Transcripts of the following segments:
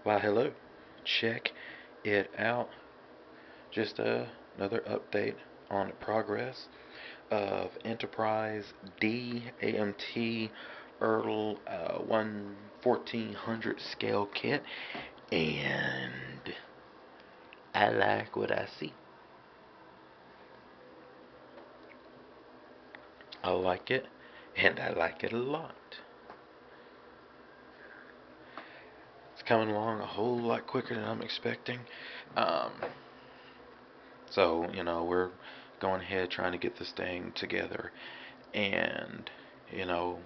Why, hello. Check it out. Just another update on the progress of Enterprise D AMT Earl 1400 scale kit, and I like what I see. I like it, and I like it a lot. It's coming along a whole lot quicker than I'm expecting. Um, so, we're going ahead trying to get this thing together and, you know,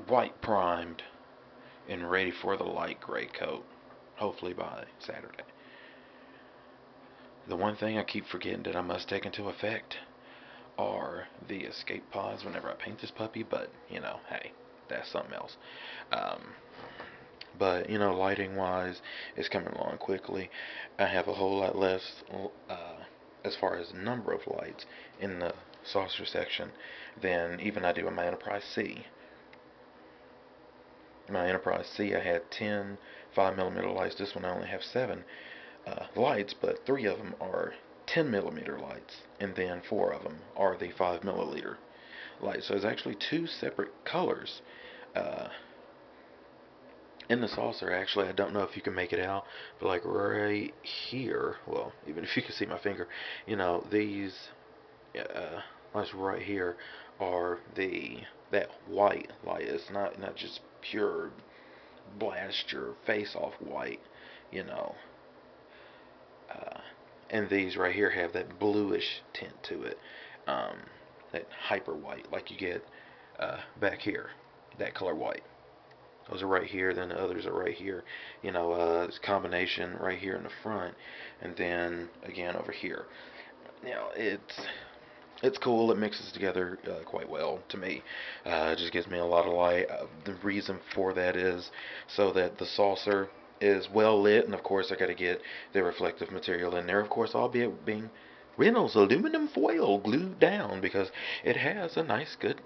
white primed and ready for the light gray coat, hopefully by Saturday. The one thing I keep forgetting that I must take into effect are the escape pods whenever I paint this puppy, but, hey, that's something else. Um, but, lighting wise, it's coming along quickly. I have a whole lot less as far as number of lights in the saucer section than even I do in my Enterprise C. In my Enterprise C, I had 10 5mm lights. This one I only have 7 lights, but 3 of them are 10mm lights, and then 4 of them are the 5mm lights. So it's actually 2 separate colors uh, in the saucer. Actually, I don't know if you can make it out, but like right here, well, even if you can see my finger, these lights right here are that white light. It's not just pure blast your face off white, you know. Uh, and these right here have that bluish tint to it, um, that hyper white, like you get back here, that color white. Those are right here, then the others are right here. This combination right here in the front, and then again over here. It's cool. It mixes together quite well to me. It just gives me a lot of light. The reason for that is so that the saucer is well lit, and of course I got to get the reflective material in there. Of course, albeit being Reynolds aluminum foil glued down because it has a nice, good,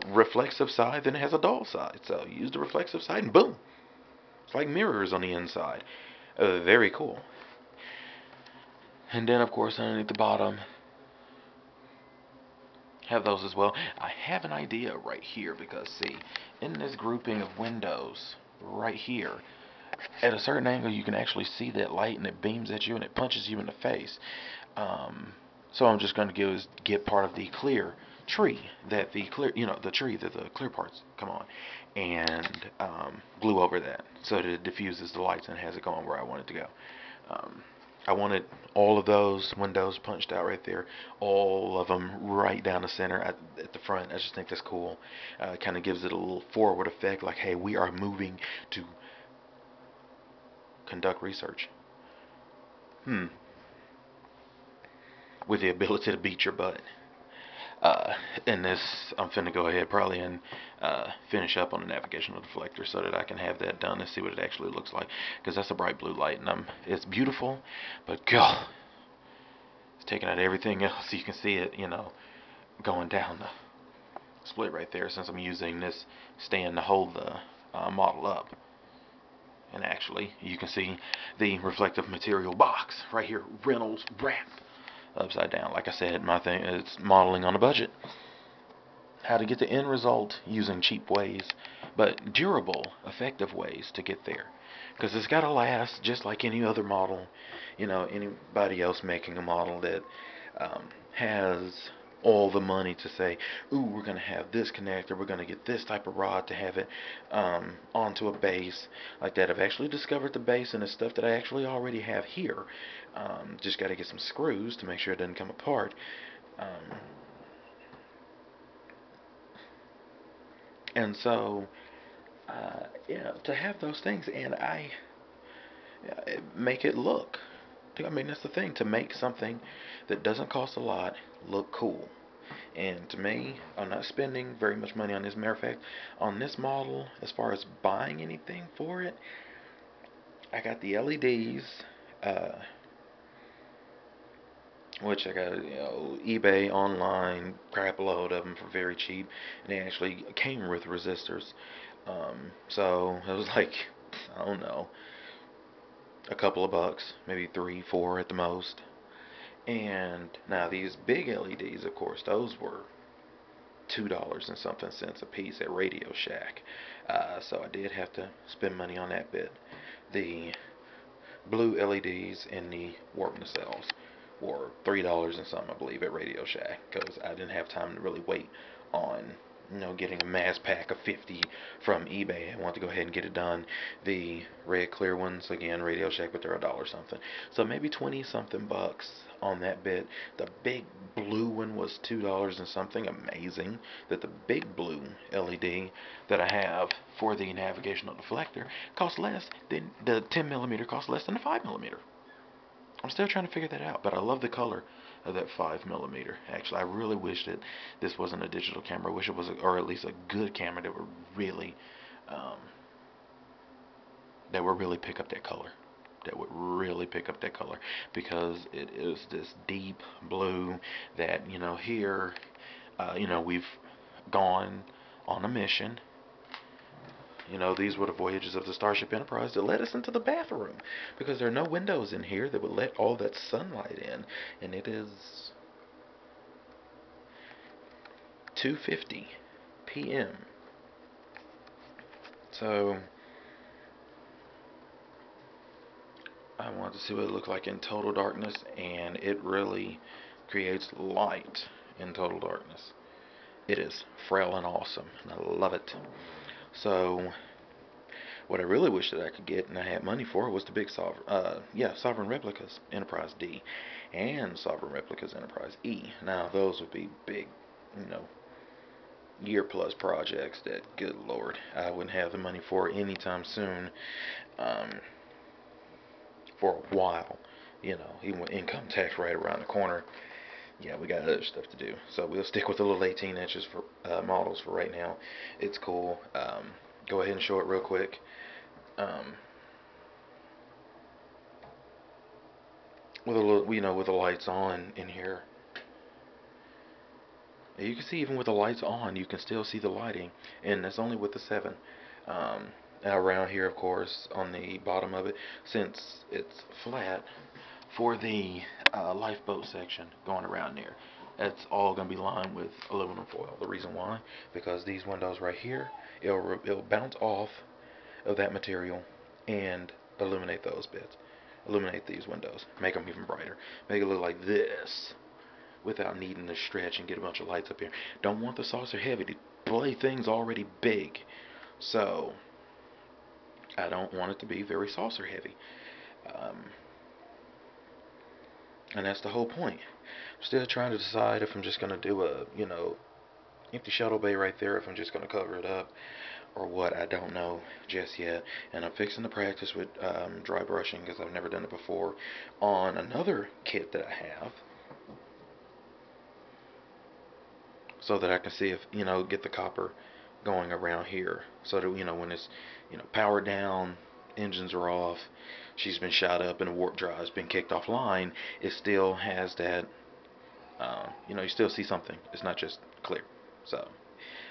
reflexive side. Then it has a dull side. So use the reflexive side, and boom, it's like mirrors on the inside. Very cool. And then of course underneath the bottom have those as well. I have an idea right here because see, in this grouping of windows right here, at a certain angle you can actually see that light and it beams at you and it punches you in the face. So I'm just going to get part of the clear tree that the tree that the clear parts come on, and glue over that so that it diffuses the lights and has it going where I want it to go. Um, I wanted all of those windows punched out right there, all of them right down the center at the front. I just think that's cool. Kind of gives it a little forward effect, like, hey, we are moving to conduct research. Hmm. With the ability to beat your butt. Uh, in this, I'm finna go ahead probably and finish up on the navigational deflector so that I can have that done and see what it actually looks like. Because that's a bright blue light, and it's beautiful, but God, it's taking out everything else. So you can see it, going down the split right there since I'm using this stand to hold the model up. And actually, you can see the reflective material box right here, Reynolds wrap, upside down. Like I said, my thing is modeling on a budget. How to get the end result using cheap ways, but durable, effective ways to get there. Because it's got to last just like any other model, anybody else making a model that has all the money to say, ooh, we're going to have this connector, we're going to get this type of rod to have it onto a base like that. I've actually discovered the base and the stuff that I actually already have here. Just got to get some screws to make sure it doesn't come apart. Um, and so, to have those things, and make it look. I mean, that's the thing, to make something that doesn't cost a lot look cool. And to me, I'm not spending very much money on this. Matter of fact, on this model, as far as buying anything for it, I got the LEDs. Uh, which I got, eBay online, crap a load of them for very cheap, and they actually came with resistors. So it was like, I don't know, a couple of bucks, maybe three, four at the most. And now these big LEDs, of course, those were $2 and something cents a piece at Radio Shack. So I did have to spend money on that bit. The blue LEDs in the warp nacelles were $3 and something, I believe, at Radio Shack, because I didn't have time to really wait on getting a mass pack of 50 from eBay. I want to go ahead and get it done. The red clear ones, again, Radio Shack, but they're a dollar something. So maybe 20 something bucks on that bit. The big blue one was $2 and something. Amazing that the big blue LED that I have for the navigational deflector costs less than the 10 millimeter costs less than the 5 millimeter. I'm still trying to figure that out, but I love the color of that 5 millimeter. Actually, I really wish that this wasn't a digital camera. I wish it was, or at least a good camera um, that would really pick up that color. That would really pick up that color, because it is this deep blue that, here, we've gone on a mission. These were the voyages of the Starship Enterprise that led us into the bathroom, because there are no windows in here that would let all that sunlight in, and it is 2:50 p.m. So I wanted to see what it looked like in total darkness, and it really creates light in total darkness. It is frail and awesome, and I love it. So what I really wish that I could get, and I had money for, was the big Sovereign Replicas Enterprise D and Sovereign Replicas Enterprise E. Now those would be big, you know, year plus projects that, good lord, I wouldn't have the money for anytime soon. Um, for a while, even with income tax right around the corner. Yeah, we got other stuff to do. So we'll stick with the little 18 inches for models for right now. It's cool. Go ahead and show it real quick. Um, with a little, with the lights on in here. You can see even with the lights on, you can still see the lighting, and that's only with the 7. Um, Around here, of course, on the bottom of it, since it's flat, for the lifeboat section going around there, that's all going to be lined with aluminum foil. The reason why, because these windows right here, it'll bounce off of that material and illuminate those bits. Illuminate these windows, make them even brighter, make it look like this, without needing to stretch and get a bunch of lights up here. Don't want the saucer heavy. The display thing's already big, so I don't want it to be very saucer heavy. Um, and that's the whole point. I'm still trying to decide if I'm just going to do a, empty shuttle bay right there, if I'm just going to cover it up, or what. I don't know just yet. And I'm fixing to practice with dry brushing, because I've never done it before, on another kit that I have, so that I can see if, get the copper going around here, so that, when it's, powered down, engines are off, she's been shot up, and the warp drive's been kicked offline, it still has that, you still see something. It's not just clear. So,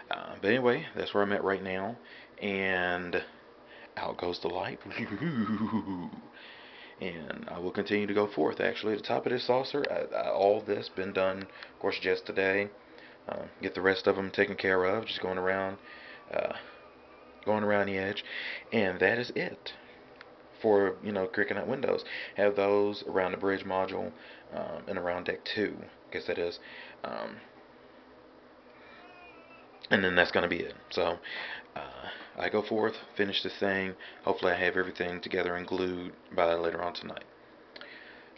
but anyway, that's where I'm at right now, and out goes the light. And I will continue to go forth. Actually, at the top of this saucer, all this been done, of course, just today. Get the rest of them taken care of, just uh, going around the edge, and that is it for, Cricket windows. Have those around the bridge module, and around deck 2, I guess that is, and then that's going to be it. So I go forth, finish this thing. Hopefully I have everything together and glued by later on tonight.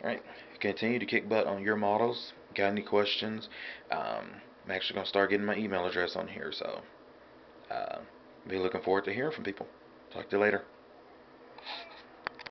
Alright, continue to kick butt on your models. Got any questions? I'm actually going to start getting my email address on here, so be looking forward to hearing from people. Talk to you later.